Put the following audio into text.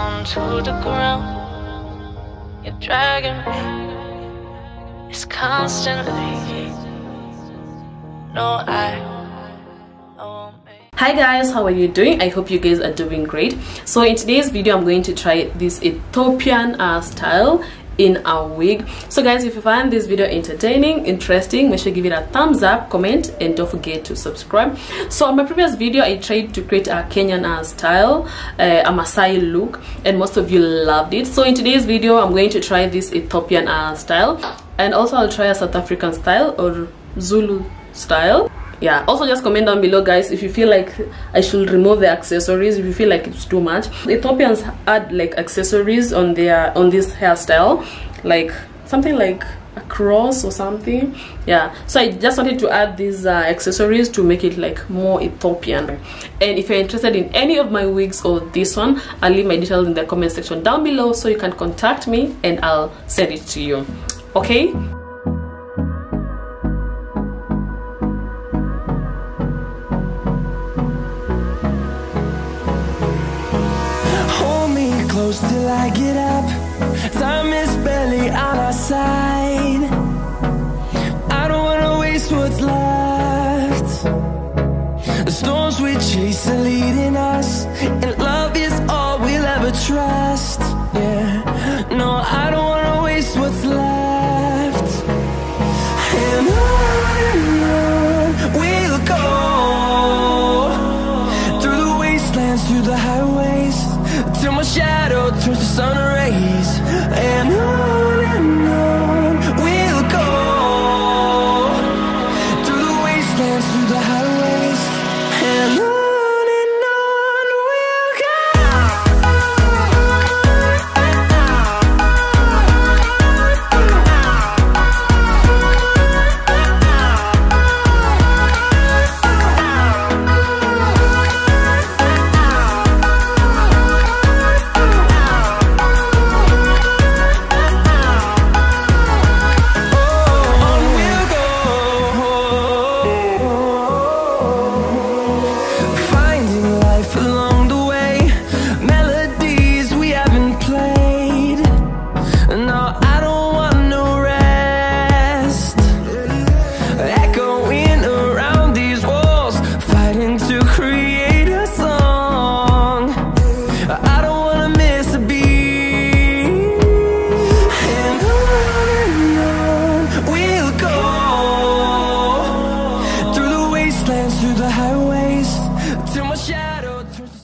down to the ground. You're dragging me. It's constantly. No, I won't make. Hi guys, how are you doing? I hope you guys are doing great. So in today's video, I'm going to try this Ethiopian style in a wig. So guys, if you find this video entertaining, interesting, make sure you give it a thumbs up, comment, and don't forget to subscribe. So on my previous video, I tried to create a Kenyan style, a Maasai look, and most of you loved it. So in today's video, I'm going to try this Ethiopian style, and also I'll try a South African style or Zulu style. Yeah, also just comment down below guys if you feel like I should remove the accessories, if you feel like it's too much. The Ethiopians add like accessories on this hairstyle, like something like a cross or something. Yeah, so I just wanted to add these accessories to make it like more Ethiopian. And if you're interested in any of my wigs or this one, I'll leave my details in the comment section down below so you can contact me and I'll send it to you. Okay. Close till I get up. Time is barely on our side. I don't wanna waste what's left. The storms we chase are leading us, and love is all we'll ever trust. Yeah, no, I don't wanna waste what's left. And on we'll go, through the wastelands, through the highways, till my shadow turns to sun rays. And on